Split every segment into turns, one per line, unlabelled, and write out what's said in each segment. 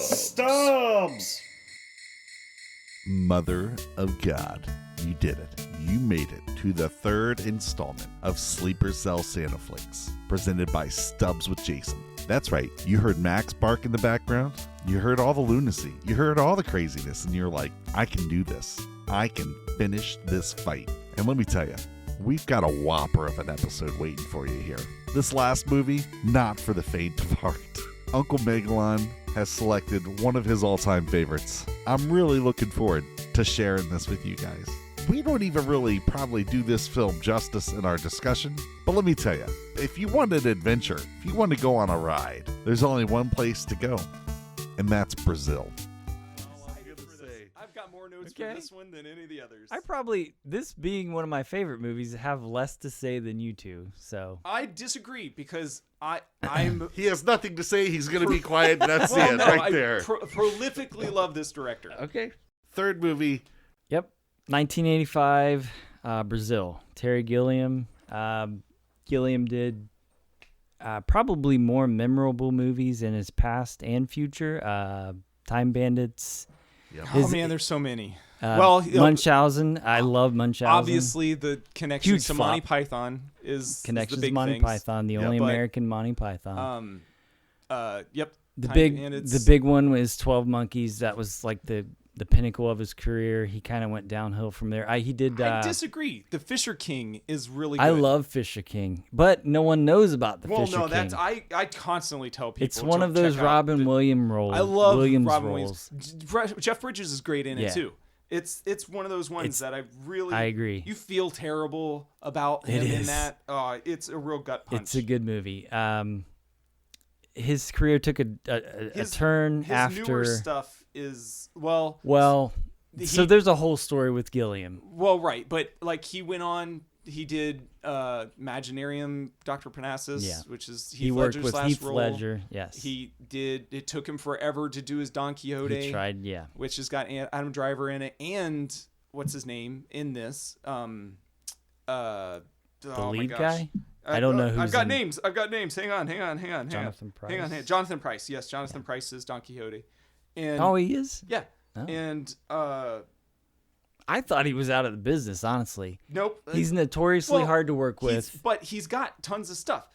Stubbs. Mother of God, you did it. You made it to the third installment of Sleeper Cell Santa Flakes, presented by Stubbs with Jason. That's right, you heard Max bark in the background, you heard all the lunacy, you heard all the craziness, and you're like, I can do this. I can finish this fight. And let me tell you, we've got a whopper of an episode waiting for you here. This last movie, not for the faint of heart. Uncle Megalon has selected one of his all-time favorites. I'm really looking forward to sharing this with you guys. We don't even really probably do this film justice in our discussion, but let me tell you, if you want an adventure, if you want to go on a ride, there's only one place to go, and that's Brazil.
I've got more notes for this one than any of the others.
I probably, this being one of my favorite movies, have less to say than you two. So
I disagree because I'm
He has nothing to say. He's going to be quiet, and that's it right there.
I prolifically love this director.
okay.
Third movie.
Yep. 1985, Brazil. Terry Gilliam. Gilliam did probably more memorable movies in his past and future. Time Bandits.
Yep.
Oh man, there's so many.
Munchausen. I love Munchausen.
Obviously, the connection
Huge
to
flop.
Monty Python is
Connections
the big
to Monty
things.
Python, the only American Monty Python.
Yep.
The
Time Bandits.
the big one was 12 Monkeys. That was like the pinnacle of his career. He kind of went downhill from there. He did.
I disagree. The Fisher King is really good.
I love Fisher King, but no one knows about the Fisher King.
That's I constantly tell people.
It's one of those Robin Williams roles.
I love
Williams
Robin
roles.
Williams. Jeff Bridges is great in it too. It's one of those ones that I
agree.
You feel terrible about him in that. It's a real gut punch.
It's a good movie. His career took a turn after.
His newer stuff is
well. So there's a whole story with Gilliam.
Well, right, but like he went on. He did Imaginarium, Dr. Parnassus, which is Heath
worked
Ledger's
with
last
Heath
role.
Ledger. Yes,
He did. It took him forever to do his Don Quixote.
He tried,
which has got Adam Driver in it, and what's his name in this?
The lead guy. I don't know who's.
I've got names. Hang on.
Jonathan Pryce.
Hang on. Jonathan Pryce. Yes, Jonathan Pryce is Don Quixote. And
he is.
Yeah.
Oh.
And
I thought he was out of the business, honestly.
Nope.
He's notoriously hard to work with.
But he's got tons of stuff.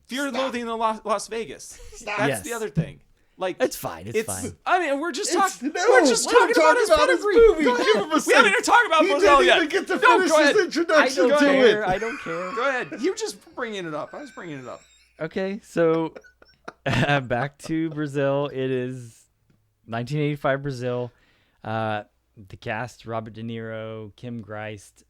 Fear and Loathing in Las Vegas. That's the other thing. Like
it's fine. It's fine.
I mean, we're just talking.
No,
we're just talking about his pedigree.
Give him a
We haven't even talked about Brazil yet.
He didn't even get to finish
go ahead.
his introduction
I don't
to
care.
it.
I don't care.
Go ahead. You were just bringing it up. I was bringing it up.
Okay, so back to Brazil. It is 1985 Brazil. The cast: Robert De Niro, Kim Greist,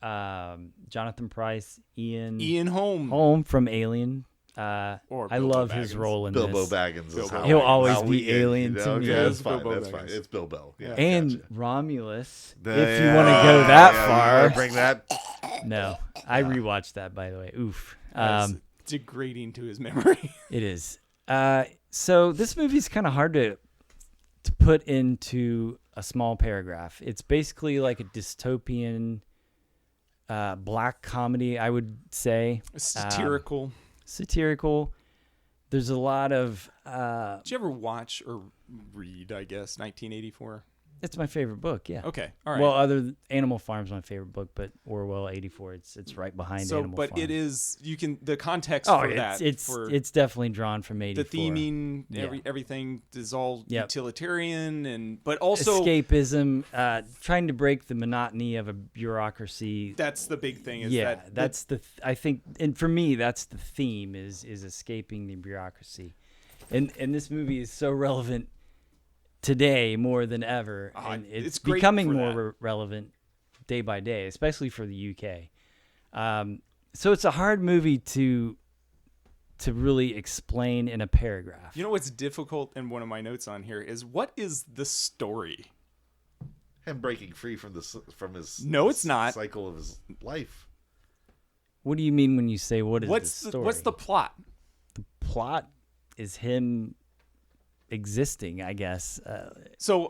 Jonathan Pryce, Ian
Holm
from Alien. I love his role in
Bilbo
this.
Baggins is how
He'll always
how we
be Alien to me.
Yeah, that's fine.
Bilbo
That's fine.
Baggins.
It's Bilbo. Yeah,
And
gotcha.
Romulus, if you want to go that far.
Bring that.
No, I rewatched that, by the way. Oof.
That's degrading to his memory.
It is. So this movie's kind of hard to put into a small paragraph. It's basically like a dystopian black comedy, I would say.
Satirical.
There's a lot of.
Did you ever watch or read? I guess 1984.
It's my favorite book. Yeah.
Okay. All right.
Well, other than Animal Farm's my favorite book, but Orwell 84. It's right behind Animal Farm.
But it is the context for that.
It's definitely drawn from 84.
The theming, everything is all utilitarian but also
escapism, trying to break the monotony of a bureaucracy.
That's the big thing.
I think, and for me, that's the theme is escaping the bureaucracy, and this movie is so relevant today more than ever, and it's becoming more relevant day by day, especially for the UK. So it's a hard movie to to really explain in a paragraph.
You know what's difficult in one of my notes on here is, what is the story?
Him breaking free from his
No, it's not.
cycle of his life.
What do you mean when you say what is the story?
What's the plot?
The plot is him existing, I guess.
So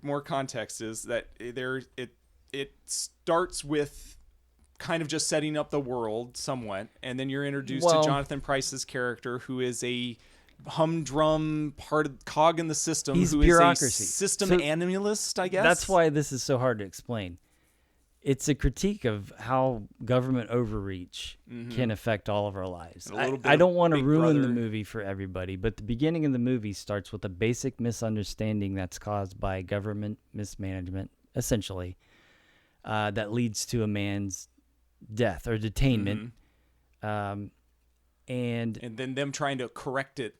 more context is that it starts with kind of just setting up the world somewhat, and then you're introduced to Jonathan Pryce's character, who is a humdrum cog in the system.
He's
who
bureaucracy.
Is a system analyst, I guess.
That's why this is so hard to explain. It's a critique of how government overreach can affect all of our lives. I don't want to ruin the movie for everybody, but the beginning of the movie starts with a basic misunderstanding that's caused by government mismanagement, essentially, that leads to a man's death or detainment. And
then them trying to correct it.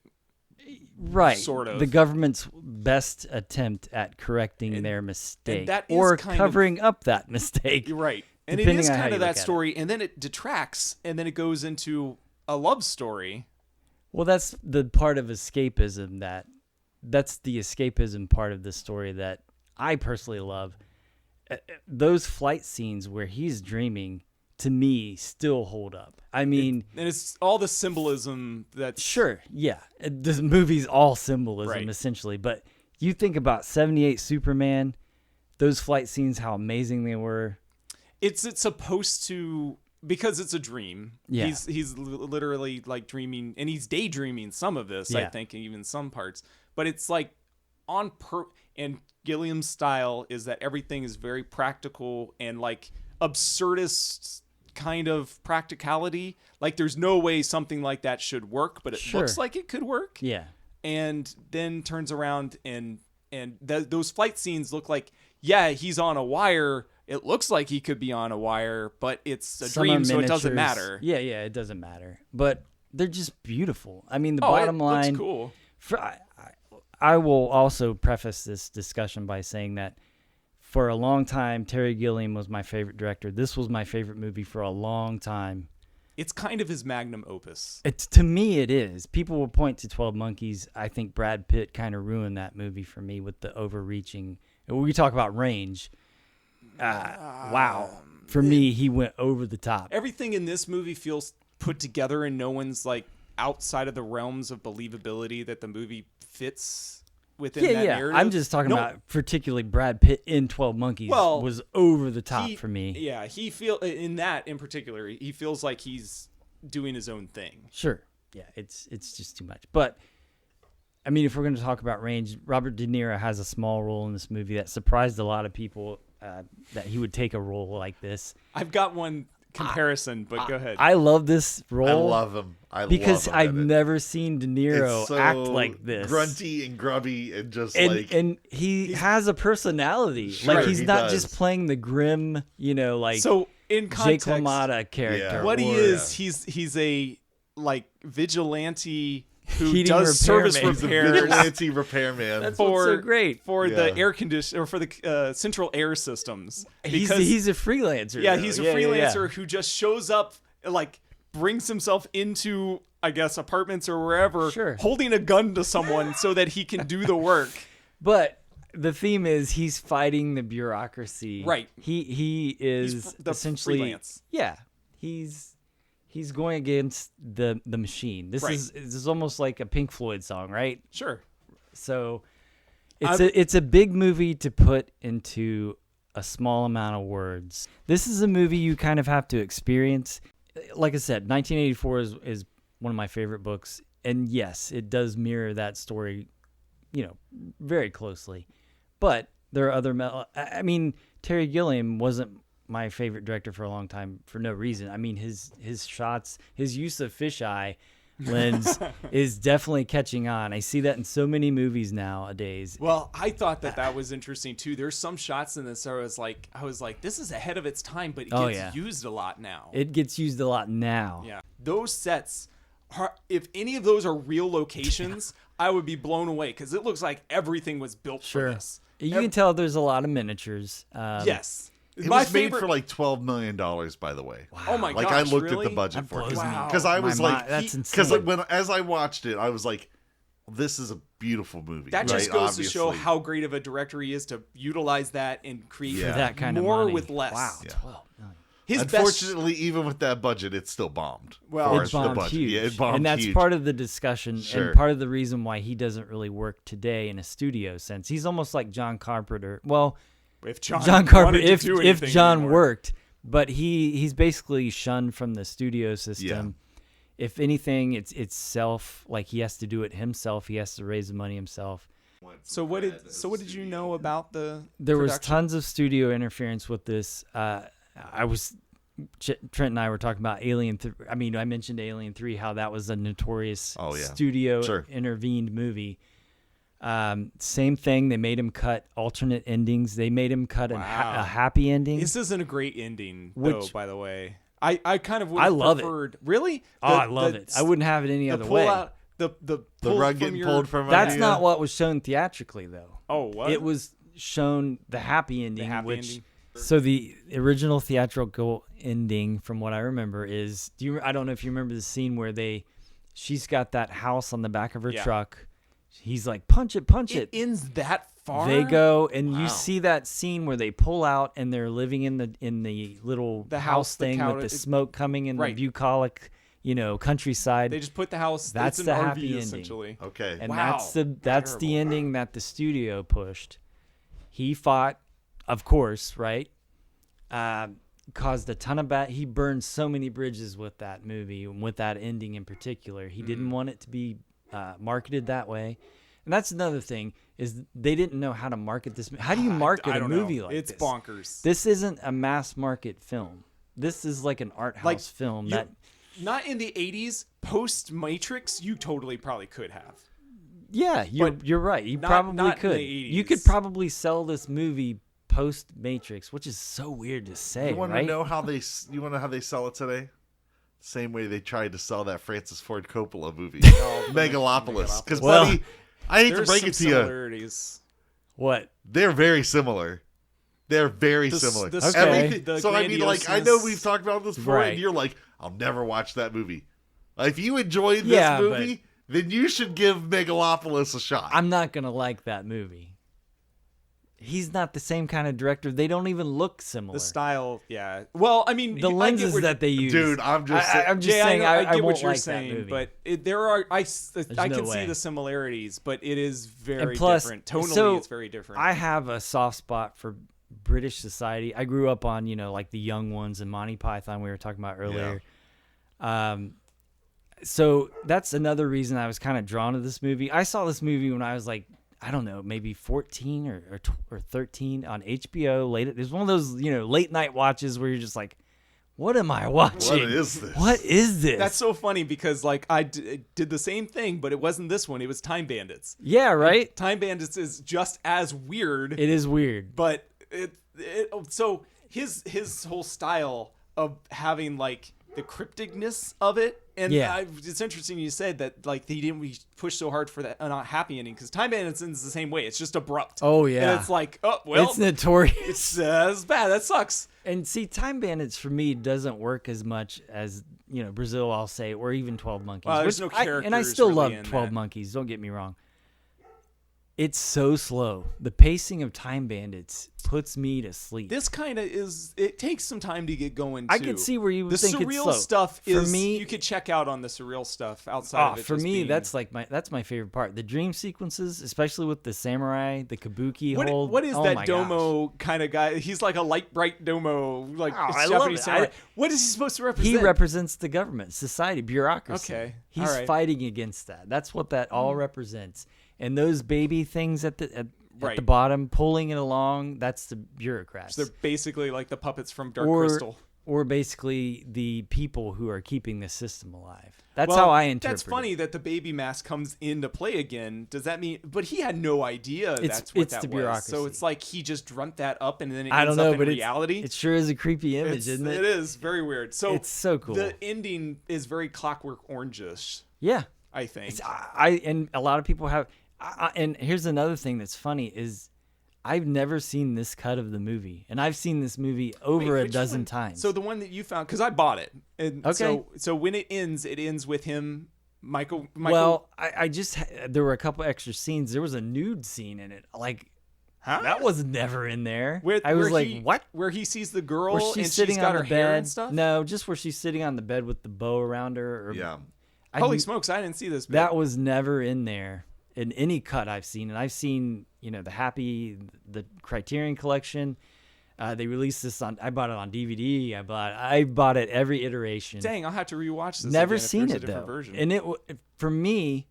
Right.
Sort of.
The government's best attempt at correcting their mistake or
kind
covering up that mistake.
Right. And it is kind of that story, and then it detracts, and then it goes into a love story.
Well, that's the part of escapism that's the escapism part of the story that I personally love. Those flight scenes where he's dreaming, to me, still hold up. I mean...
And it's all the symbolism that's...
Sure, yeah. This movie's all symbolism, essentially. But you think about 78 Superman, those flight scenes, how amazing they were.
It's supposed to... Because it's a dream.
Yeah.
He's literally like dreaming, and he's daydreaming some of this, I think, even some parts. But it's like and Gilliam's style is that everything is very practical and like absurdist kind of practicality. Like there's no way something like that should work, but it looks like it could work.
Yeah.
And then turns around and those flight scenes look like, he's on a wire. It looks like he could be on a wire, but it's a dream, so it doesn't matter.
Yeah, it doesn't matter. But they're just beautiful. I mean, the bottom line...
looks cool.
I will also preface this discussion by saying that for a long time, Terry Gilliam was my favorite director. This was my favorite movie for a long time.
It's kind of his magnum opus.
To me, it is. People will point to 12 Monkeys. I think Brad Pitt kind of ruined that movie for me with the overreaching. We talk about range. Wow. For me, he went over the top.
Everything in this movie feels put together, and no one's like outside of the realms of believability that the movie fits within that narrative.
I'm just talking about particularly Brad Pitt in 12 Monkeys was over the top for me.
Yeah, in that in particular, he feels like he's doing his own thing.
Sure. Yeah, it's just too much. But I mean, if we're going to talk about range, Robert De Niro has a small role in this movie that surprised a lot of people that he would take a role like this.
I've got one comparison, but go ahead.
I love this role.
I love him.
Because I've never seen De Niro act like this.
Grunty and grubby and just
and he has a personality.
Sure,
like he's not just playing the grim,
so in context,
Jake LaMotta character.
Yeah, what he is, he's a like vigilante who does service repairs.
Vigilante repairman.
That's what's so great
for the air conditioner or for the central air systems. Because
he's a freelancer.
Yeah, he's a freelancer who just shows up, like brings himself into, I guess, apartments or wherever, holding a gun to someone so that he can do the work.
But the theme is he's fighting the bureaucracy.
Right.
He is essentially
freelance.
Yeah. He's going against the machine. This is almost like a Pink Floyd song, right?
Sure.
So it's a big movie to put into a small amount of words. This is a movie you kind of have to experience. Like I said, 1984 is one of my favorite books, and yes, it does mirror that story, very closely. But there are other I mean, Terry Gilliam wasn't my favorite director for a long time for no reason. I mean, his shots, his use of fisheye lens is definitely catching on. I see that in so many movies nowadays.
Well, I thought that was interesting too. There's some shots in this where I was like, this is ahead of its time, but it gets used a lot now.
It gets used a lot now.
Yeah. Those sets, if any of those are real locations, I would be blown away because it looks like everything was built for this.
You can tell there's a lot of miniatures.
Yes.
It was made for like $12 million, by the way.
Wow. Oh my
gosh! Like I looked at the budget for it because I was like,
that's insane.
Because as I watched it, I was like, this is a beautiful movie.
That just goes to show how great of a director he is to utilize that and create
that kind of
more
money.
with less.
Wow,
yeah.
12 million.
Unfortunately, even with that budget, it still bombed.
Well, it bombed huge.
Yeah, it bombed
and that's
huge.
part of the discussion and part of the reason why he doesn't really work today in a studio sense. He's almost like John Carpenter. Well,
if John
Carpenter, if John
anymore.
worked, but he's basically shunned from the studio system. Yeah. If anything, it's self. Like he has to do it himself. He has to raise the money himself.
So what did you know about the?
There
production?
was tons of studio interference with this. Trent and I were talking about Alien. I mentioned Alien 3, how that was a notorious studio intervened movie. Same thing. They made him cut alternate endings. They made him cut a happy ending.
This isn't a great ending, though, by the way. I kind of would have preferred.
It.
Really?
I love it. I wouldn't have it any other way.
The rug getting pulled from
That's not what was shown theatrically, though.
Oh, what?
It was shown the happy ending,
ending.
So the original theatrical ending, from what I remember, is I don't know if you remember the scene where she's got that house on the back of her truck. He's like, punch it.
It ends that far.
They go and you see that scene where they pull out and they're living in the little house thing with the smoke coming in the bucolic, countryside.
They just put the house.
That's
it's
the
an
happy
RV,
ending.
essentially.
Okay,
and that's the ending that the studio pushed. He fought, of course, right? Caused a ton of he burned so many bridges with that movie and with that ending in particular. He didn't want it to be marketed that way. And that's another thing, is they didn't know how to market this. How do you market a movie like this?
It's bonkers.
This isn't a mass market film. This is like an art house film that
not in the 80s, post Matrix, you totally probably could have.
Yeah, you're right. You probably could. You could probably sell this movie post Matrix, which is so weird to say.
You want
right?
to know how they sell it today? Same way they tried to sell that Francis Ford Coppola movie, Megalopolis. Because buddy, I hate to break it to you.
What?
They're very similar. They're very similar.
Okay.
So I mean, like, I know we've talked about this before, and you're like, I'll never watch that movie. If you enjoyed this movie, then you should give Megalopolis a shot.
I'm not gonna like that movie. He's not the same kind of director. They don't even look similar.
The style, yeah. Well, I mean,
the lenses that they use.
Dude, I'm just
saying. I
get
won't
what you're
like
saying,
that movie.
but there are. I can see the similarities, but it is very different. Tonally,
so
it's very different.
I have a soft spot for British society. I grew up on like the Young Ones and Monty Python we were talking about earlier. Yeah. So that's another reason I was kind of drawn to this movie. I saw this movie when I was like, I don't know, maybe 14 or 13 on HBO. There's one of those, late night watches where you're just like, what am I watching?
What is this?
What is this?
That's so funny because I did the same thing, but it wasn't this one. It was Time Bandits.
Yeah, right?
And Time Bandits is just as weird.
It is weird.
But so his whole style of having like the crypticness of it. And it's interesting you said that he didn't push so hard for that not happy ending, because Time Bandits ends the same way. It's just abrupt.
Oh yeah,
and it's like, oh well,
it's notorious.
It's bad. That sucks.
And see, Time Bandits for me doesn't work as much as Brazil, I'll say, or even 12 Monkeys.
Well, there's no characters.
And I still
really
love 12 Monkeys. Don't get me wrong. It's so slow. The pacing of Time Bandits puts me to sleep.
This kind of is. It takes some time to get going, too.
I could see where you would think it's slow.
The surreal stuff
for me,
you could check out on the surreal stuff outside of it.
For me, that's my favorite part. The dream sequences, especially with the samurai, the kabuki hold.
What is that domo kind of guy? He's like a light bright domo, like Japanese samurai. What is he supposed to represent?
He represents the government, society, bureaucracy.
Okay,
he's fighting against that. That's what that all represents. And those baby things at the bottom, pulling it along, that's the bureaucrats.
So they're basically like the puppets from Dark Crystal.
Or basically the people who are keeping the system alive. That's how I interpret it.
That's funny that the baby mask comes into play again. Does that mean... But he had no idea that's what that
the
was.
bureaucracy.
So it's like he just dreamt that up and then it ends up in reality.
It sure is a creepy image, isn't it?
It is. Very weird. So
it's so cool.
The ending is very Clockwork Orange-ish.
Yeah.
I think.
And a lot of people have... and here's another thing that's funny is I've never seen this cut of the movie, and I've seen this movie over a dozen times.
So the one that you found, because I bought it, and
okay.
So when it ends with him, Michael.
Well, I just there were a couple extra scenes. There was a nude scene in it, like.
Huh?
That was never in there.
I was like,
what?
Where he sees the girl
where
and
sitting
she's got
on
her
the
hair
bed
and stuff?
No, just where she's sitting on the bed with the bow around her.
Holy smokes, I didn't see this bit.
That was never in there in any cut I've seen. And I've seen, the Criterion Collection. They released this I bought it on DVD. I bought it every iteration.
Dang, I'll have to rewatch this.
Never
again
seen
if
it, though.
Version.
And for me,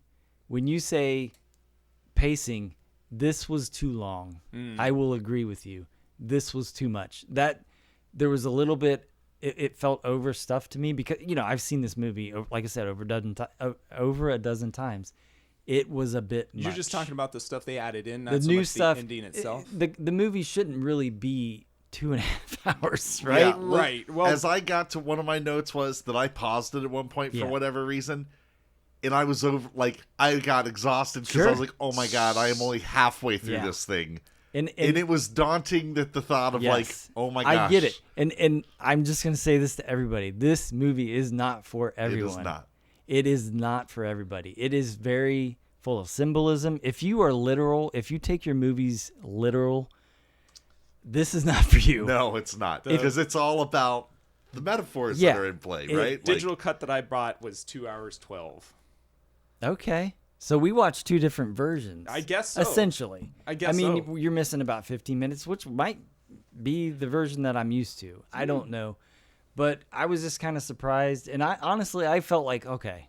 when you say pacing, this was too long. I will agree with you. This was too much. That there was a little bit. It felt overstuffed to me because I've seen this movie, like I said, over a dozen times. It was a bit much.
You're just talking about the stuff they added in, not
the
so
new
much
stuff.
The ending itself.
The movie shouldn't really be 2.5 hours, right?
Yeah,
right. Well,
as I got to one of my notes was that I paused it at one point for whatever reason. And I was I got exhausted because I was like, oh my God, I am only halfway through this thing. And it was daunting that the thought of oh my gosh.
I get it. And I'm just going to say this to everybody. This movie is not for everyone.
It is not.
It is not for everybody. It is very full of symbolism. If you are literal, if you take your movies literal, this is not for you.
No, it's not. Because it's all about the metaphors that are in play, right?
Digital cut that I bought was 2 hours 12.
Okay. So we watched two different versions.
I guess so.
Essentially.
I mean,
you're missing about 15 minutes, which might be the version that I'm used to. I don't know. But I was just kind of surprised. And I felt like, okay,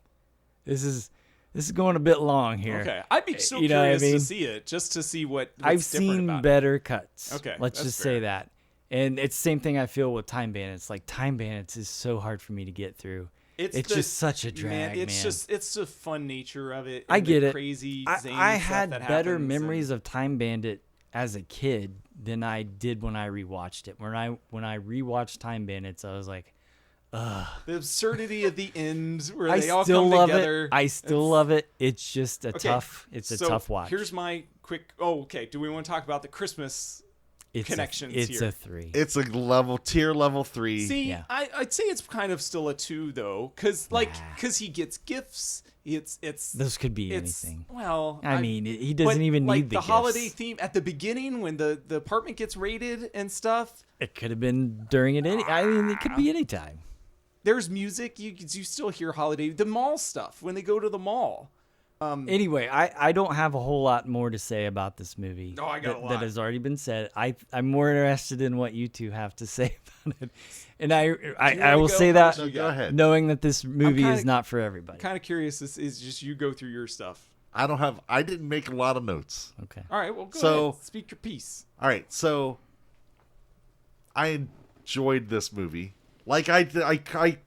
this is going a bit long here.
Okay. I'd be so curious to see it, just to see what's
I've seen
about
better cuts.
Okay.
Let's just say that. And it's the same thing I feel with Time Bandits. Like, Time Bandits is so hard for me to get through. It's just such a drag, man.
It's the fun nature of it.
I get it.
Crazy, zany
I
stuff
had
that
better
happens
memories of Time Bandit as a kid than I did when I rewatched it. When I rewatched Time Bandits, I was like, ugh.
The absurdity of the end where
I
they all
still
come
love
together.
it. I still love it. It's just a tough watch.
Here's my quick. Oh, okay. Do we want to talk about the Christmas connections
it's
here?
a 3.
It's a tier level 3.
See, I'd say it's kind of still a 2 though, because he gets gifts. It's
those could be anything.
Well,
I mean, he doesn't even need the gifts.
holiday theme at the beginning when the apartment gets raided and stuff.
It could have been during it. It could be any time.
There's music. You still hear holiday. The mall stuff when they go to the mall.
Anyway, I don't have a whole lot more to say about this movie.
Oh, I got a lot.
That has already been said. I'm more interested in what you two have to say about it. And I will say that
go ahead.
Knowing that this movie is not for everybody.
Kind of curious. This is just you go through your stuff.
I didn't make a lot of notes.
Okay.
All right, well, go ahead. Speak your piece.
All right, so I enjoyed this movie. Like I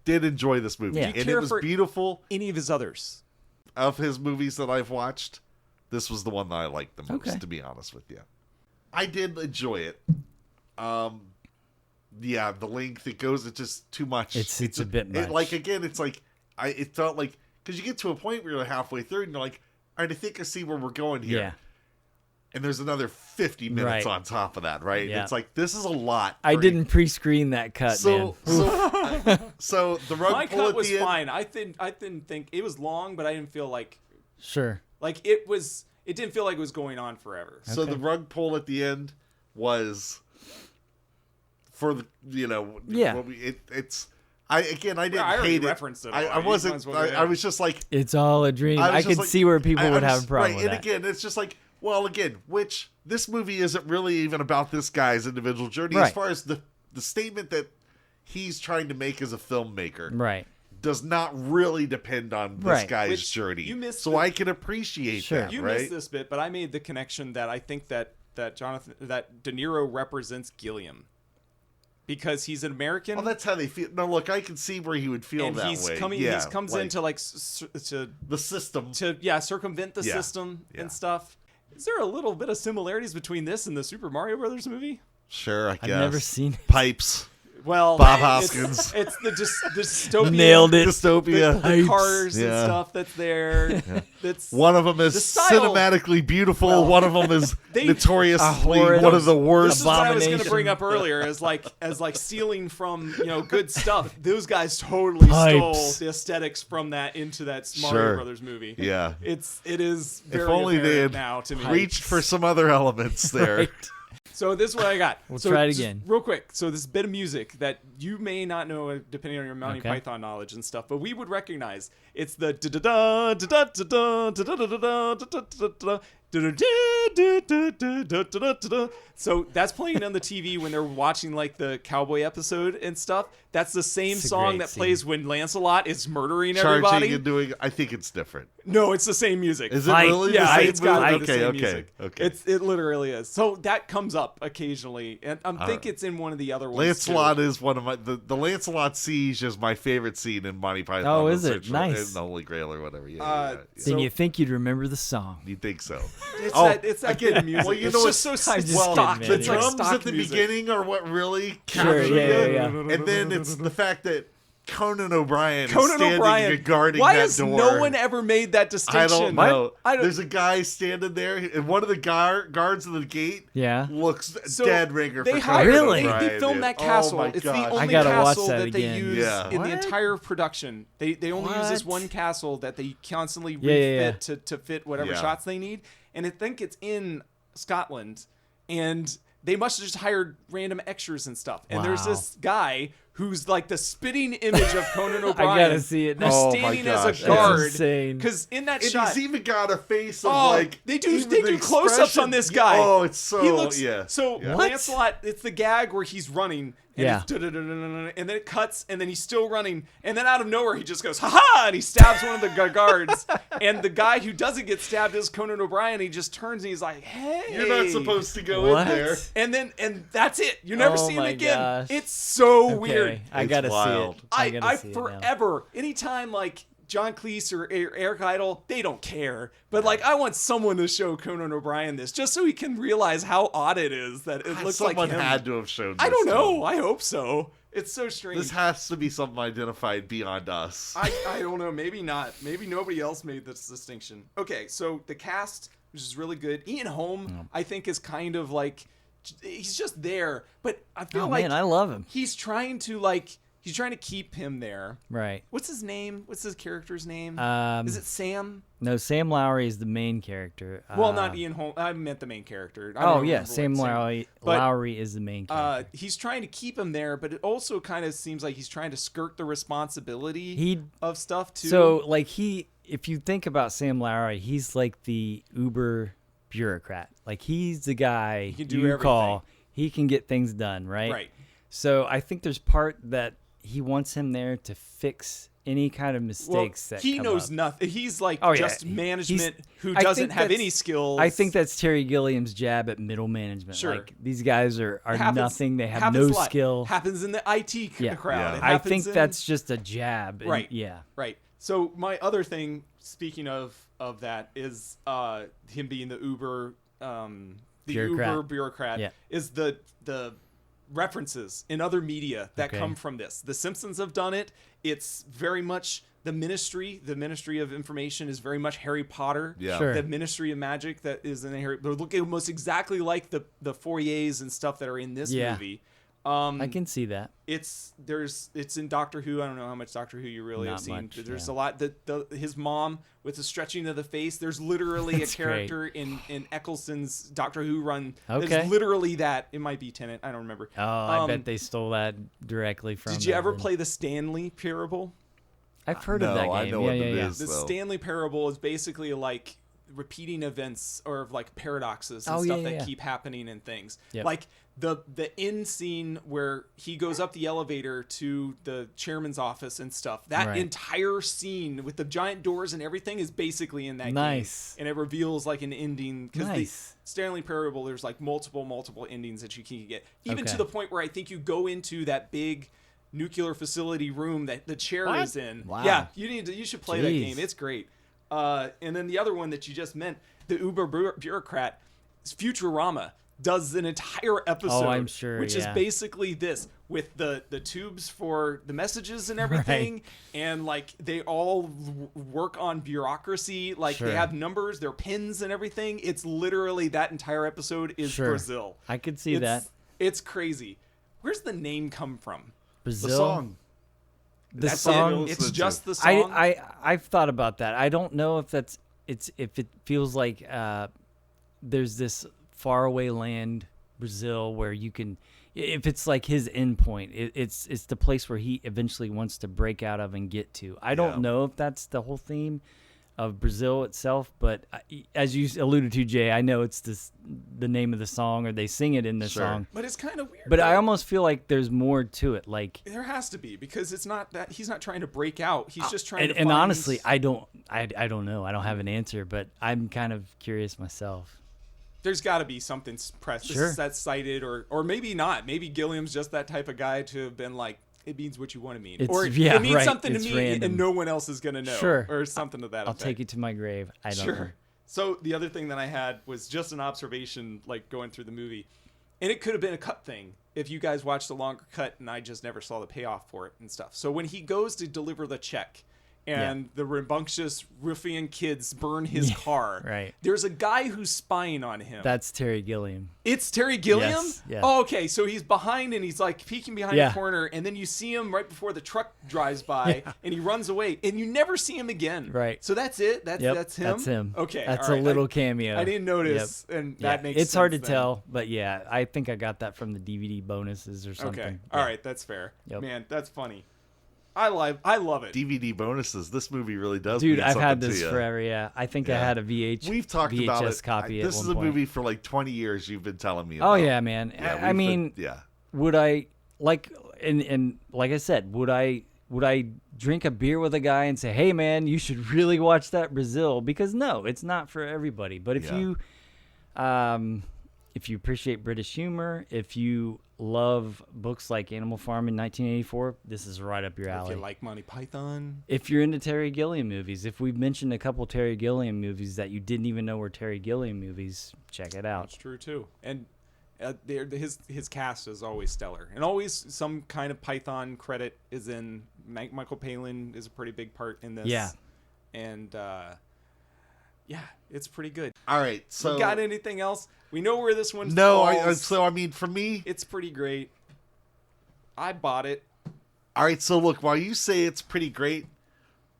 did enjoy this movie,
Yeah.
and it was beautiful.
Any of his others?
Of his movies that I've watched, this was the one that I liked the most,
Okay.
to be honest with you. I did enjoy it. Yeah, the length it's just too much.
It's a bit much.
It felt like, because you get to a point where you're halfway through and you're like, all right, I think I see where we're going here.
Yeah.
And there's another 50 minutes on top of that, right?
Yeah.
It's like, this is a lot.
I didn't pre-screen that cut, man.
So the rug
My
pull
cut
at
was
the end,
fine. I didn't think it was long, but I didn't feel like
Sure.
it was. It didn't feel like it was going on forever.
So the rug pull at the end was for the I didn't hate it.
Referenced it.
I wasn't. I was just like,
It's all a dream. I could see where people would have a problem with
and
that.
again, it's just like, well, again, which this movie isn't really even about this guy's individual journey
Right.
as far as the statement that he's trying to make as a filmmaker.
Right.
Does not really depend on this
Right.
guy's journey.
You missed
so I can appreciate that,
You
right?
missed this bit, but I made the connection that I think that De Niro represents Gilliam because he's an American.
Well, that's how they feel. No, look, I can see where he would feel
and
that
he's
way.
coming.
Yeah,
he comes in to to
the system
to circumvent the system and stuff. Is there a little bit of similarities between this and the Super Mario Brothers movie?
Sure, I guess.
I've never seen it.
Pipes.
Well,
Bob Hoskins.
It's the dystopia.
Nailed it.
Dystopia.
The cars and
Yeah.
stuff that's there.
Yeah.
That's
One of them is
the style.
cinematically beautiful.
Well,
one of them is notoriously
horrid
one of the
This
worst.
is what I was going to
Abomination.
bring up earlier, as like stealing from good stuff. Those guys totally stole
Pipes.
the aesthetics from that into that
Sure.
Mario Brothers movie.
Yeah.
It is very
If only they
apparent
had
now to me.
reached for some other elements there.
Right.
So this is what I got.
We'll
So
try it
just
again.
real quick. So this bit of music that you may not know, depending on your Monty
Okay.
Python knowledge and stuff, but we would recognize. It's the da da da da da da da da da da da da da. So that's playing on the TV when they're watching like the cowboy episode and stuff. That's the same
It's a
song
great
that
scene.
plays when Lancelot is murdering
Charging
everybody.
and doing. I think it's different.
No, it's the same music.
Is it
Fight.
really?
Yeah,
the same
it's got
movie?
the same
okay,
music.
okay.
It literally is. So that comes up occasionally, and I think it's in one of the other ones.
Lancelot
too.
is one of my the Lancelot siege is my favorite scene in Monty Python.
Oh, is
the
it?
Central-
Nice.
in the Holy Grail or whatever. Yeah,
Uh,
yeah.
Then
So-
you think you'd remember the song.
You think so?
It's that bit of music.
Well, you
it's
know
just so
I'm
it's
just
stock.
kidding, man.
It's
The
like
drums
stock
at the
music.
beginning are what really
Sure,
capture
yeah,
it.
yeah.
And then it's the fact that Conan O'Brien is
Conan
standing
O'Brien.
guarding
Why
that
has
door.
no one ever made that distinction?
I don't know.
I don't-
There's a guy standing there, and one of the guards of the gate
Yeah.
looks
So
dead ringer
they
for
hired.
Conan
Really?
O'Brien.
They filmed that
Oh
castle.
my
It's
gosh.
the
I
only
gotta watch
castle
that
that they
again.
use
Yeah.
in the
What?
entire production. They only use this
What?
one castle that they constantly
Yeah, yeah,
refit to fit whatever
Yeah.
shots they need. And I think it's in Scotland, and they must have just hired random extras and stuff. And there's
Wow.
this guy who's like the spitting image of Conan O'Brien.
I gotta see it
Who's
now.
Oh my
standing as
gosh,
a
that's
guard.
insane.
Because in that
And
shot,
he's even got a face of
Oh,
like
they do
even the
close-ups
expression-
on this guy.
Oh, it's so
he looks
yeah.
so
yeah.
What?
Lancelot. It's the gag where he's running, and
Yeah.
it's da-da-da-da-da-da, and then it cuts, and then he's still running, and then out of nowhere he just goes ha ha, and he stabs one of the guards, and the guy who doesn't get stabbed is Conan O'Brien. He just turns and he's like, hey,
You're not supposed to go
What?
in there.
And that's it. You never
Oh
see him
my
again.
gosh.
It's so
Okay,
weird.
I
It's
gotta
wild.
see it. I gotta
I
see it now.
forever, anytime like John Cleese or Eric Idle, they don't care. But like, I want someone to show Conan O'Brien this just so he can realize how odd it is that it looks like
Someone
him.
had to have shown.
I
this
don't
to
know.
him.
I hope so. It's so strange.
This has to be something identified beyond us.
I don't know. Maybe not. Maybe nobody else made this distinction. Okay, so the cast, which is really good. Ian Holm, I think, is kind of like he's just there, but I feel
Oh
like
man, I love him.
he's trying to keep him there.
Right.
What's his name? What's his character's name? Is it Sam?
No, Sam Lowry is the main character.
Well, not Ian Holm. I meant the main character. I
Oh
don't
yeah,
remember
Sam
what
Lowry.
But,
Lowry is the main character.
he's trying to keep him there, but it also kind of seems like he's trying to skirt the responsibility
He
of stuff too.
So like if you think about Sam Lowry, he's like the uber bureaucrat. Like he's the guy
can do
you
everything.
call. He can get things done, right?
Right.
So I think there's part that he wants him there to fix any kind of mistakes that
he
come
knows
up.
nothing. He's like
Oh, yeah.
just management who
I
doesn't
think
have
that's-
any skills.
I think that's Terry Gilliam's jab at middle management.
Sure.
Like these guys are
Happens-
nothing. They have
happens
no
a lot.
skill.
Happens in the IT
Yeah.
crowd.
Yeah.
It
I
happens
think
in-
that's just a jab. and-
Right.
Yeah.
Right. So my other thing, speaking of that, is him being the Uber bureaucrat
Yeah.
is the references in other media that
Okay.
come from this. The Simpsons have done it. It's very much the Ministry. The Ministry of Information is very much Harry Potter.
Yeah.
Sure.
The Ministry of Magic that is in Harry. They look almost exactly like the foyers and stuff that are in this
Yeah.
movie.
I can see that.
It's in Doctor Who. I don't know how much Doctor Who you really have
Not
seen.
much,
But there's
yeah.
a lot. His mom with the stretching of the face. There's literally a
That's
character in Eccleston's Doctor Who run.
Okay.
There's literally that. It might be Tennant. I don't remember.
Oh, I bet they stole that directly from.
Did you ever
then.
play the Stanley Parable?
I've heard
No,
of that game.
I know
yeah,
what
yeah,
it
yeah.
is.
The
So-
Stanley Parable is basically like repeating events or like paradoxes and
Oh,
stuff
yeah,
that
yeah.
keep happening in things.
Yep.
Like the end scene where he goes up the elevator to the chairman's office and stuff. That
Right.
entire scene with the giant doors and everything is basically in that
Nice.
game. And it reveals like an ending because
Nice.
the Stanley Parable, there's like multiple endings that you can get. Even
Okay.
to the point where I think you go into that big nuclear facility room that the chair
What?
is in.
Wow.
Yeah, you should play that
Jeez.
game. It's great. And then the other one that you just meant, the Uber bureaucrat, is Futurama. does an entire episode.
Oh, I'm sure.
Which is basically this, with the tubes for the messages and everything,
right.
and like they all work on bureaucracy. Like they have numbers, their pins and everything. It's literally that entire episode is Brazil.
I could see that.
It's crazy. Where's the name come from?
Brazil.
The song.
The song.
It's just the song.
I've thought about that. I don't know if if it feels like there's this faraway land, Brazil, where you can, if it's like his end point, it's the place where he eventually wants to break out of and get to. I don't know if that's the whole theme of Brazil itself, but as you alluded to, Jay, I know it's the name of the song, or they sing it in the song.
But it's kind of weird.
But I almost feel like there's more to it. Like
there has to be, because it's not that he's not trying to break out. He's just trying to.
And honestly, I don't know. I don't have an answer, but I'm kind of curious myself.
There's got to be something press that's cited, or maybe not. Maybe Gilliam's just that type of guy to have been like, it means what you want to mean. Or it means something to me random. And no one else is going to know. Or something to that effect.
I'll take it to my grave. I don't know.
So the other thing that I had was just an observation, like going through the movie. And it could have been a cut thing if you guys watched a longer cut and I just never saw the payoff for it and stuff. So when he goes to deliver the check and the rambunctious ruffian kids burn his car,
right.
There's a guy who's spying on him.
That's Terry Gilliam.
It's Terry Gilliam?
Yes. Yeah.
Oh, okay. So he's behind and he's like peeking behind the corner, and then you see him right before the truck drives by and he runs away and you never see him again.
Right.
So that's it? That's him?
That's him.
Okay.
That's a little cameo.
I didn't notice, and that makes sense.
It's hard to tell, but yeah, I think I got that from the DVD bonuses or something.
Okay.
Yeah.
All right. That's fair.
Yep.
Man, that's funny. I love it.
DVD bonuses. This movie really does.
Dude,
mean
I've had
something
this
to you.
forever. Yeah, I think I had a
We've talked
VHS
about it.
copy.
This is a movie for like 20 years. You've been telling me about.
Oh yeah, man.
Yeah,
I mean, would I like and like I said, would I drink a beer with a guy and say, "Hey, man, you should really watch that Brazil"? Because no, it's not for everybody. But if you appreciate British humor, if you love books like Animal Farm in 1984, this is right up your alley.
If you like Monty Python.
If you're into Terry Gilliam movies, if we've mentioned a couple Terry Gilliam movies that you didn't even know were Terry Gilliam movies, check it out.
That's true too. And his cast is always stellar, and always some kind of Python credit is in. Michael Palin is a pretty big part in this.
Yeah.
And it's pretty good.
All right, so
you got anything else? We know where this one falls.
I mean, for me,
it's pretty great. I bought it.
All right, so look, while you say it's pretty great,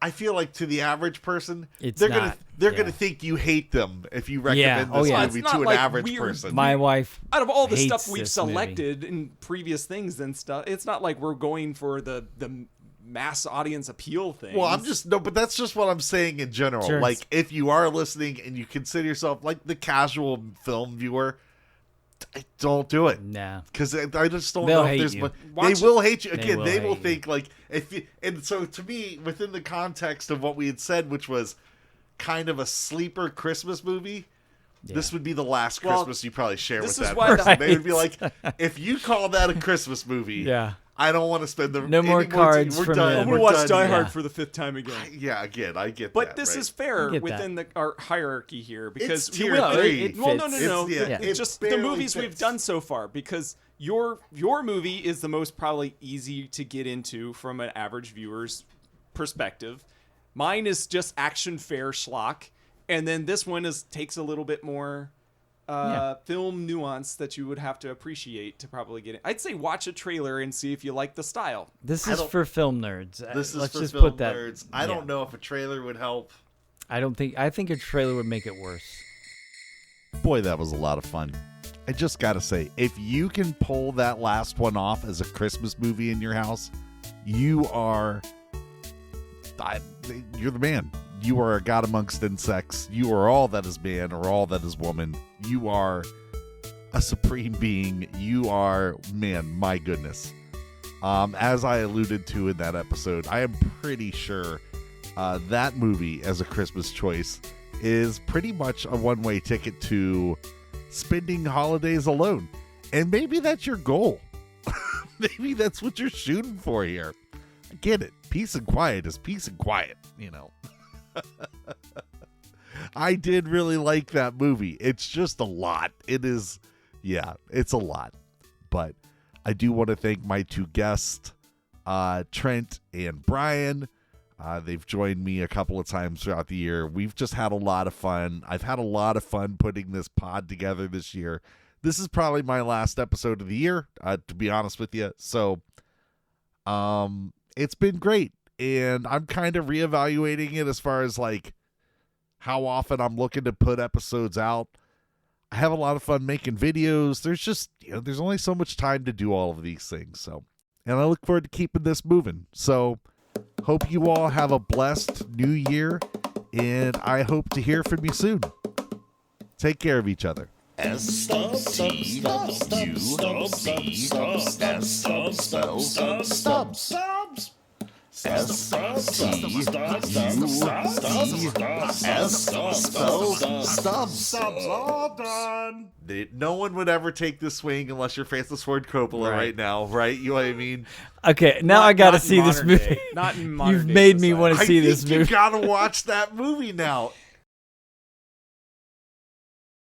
I feel like to the average person, they're gonna think you hate them if you recommend this movie to an average person.
My wife,
out of all the stuff we've selected in previous things and stuff, it's not like we're going for the mass audience appeal thing.
Well, but that's just what I'm saying in general.
Sure.
Like, if you are listening and you consider yourself like the casual film viewer, don't do it.
Nah,
because I just don't
They'll
know if
hate
there's.
you.
They will hate you again. They will
hate
think like if you. And so to me, within the context of what we had said, which was kind of a sleeper Christmas movie. Yeah. This would be the last Christmas you probably share with that person. They would be like, if you call that a Christmas movie, I don't want to spend
no more cards.
We're done.
I'm going to watch Die Hard for the 5th time again.
Again, I get
but
that.
But this is fair within our hierarchy here, because
it's tier 3.
No. It's just the movies we've done so far, because your movie is the most probably easy to get into from an average viewer's perspective. Mine is just action fair schlock. And then this one takes a little bit more film nuance that you would have to appreciate to probably get it. I'd say watch a trailer and see if you like the style.
This is for film nerds.
Let's just put that. Nerds. I don't know if a trailer would help.
I think a trailer would make it worse.
Boy, that was a lot of fun. I just got to say, if you can pull that last one off as a Christmas movie in your house, you're the man. You are a god amongst insects. You are all that is man or all that is woman. You are a supreme being. You are, man, my goodness. As I alluded to in that episode, I am pretty sure that movie as a Christmas choice is pretty much a one-way ticket to spending holidays alone. And maybe that's your goal. Maybe that's what you're shooting for here. I get it. Peace and quiet is peace and quiet, you know. I did really like that movie. It's just a lot. It is, Yeah, it's a lot. But I do want to thank my two guests, Trent and Brian. They've joined me a couple of times throughout the year. We've just had a lot of fun. I've had a lot of fun putting this pod together this year. This is probably my last episode of the year, to be honest with you. So it's been great. And I'm kind of reevaluating it as far as like how often I'm looking to put episodes out. I have a lot of fun making videos. There's just, there's only so much time to do all of these things. So, and I look forward to keeping this moving. So hope you all have a blessed new year, and I hope to hear from you soon. Take care of each other.
Stubbs.
All done. No one would ever take this swing unless you're Francis Ford Coppola right now, right? You know what I mean?
Okay, now I got to see this movie.
Not in modern
You've made me want to see this movie.
You got to watch that movie now.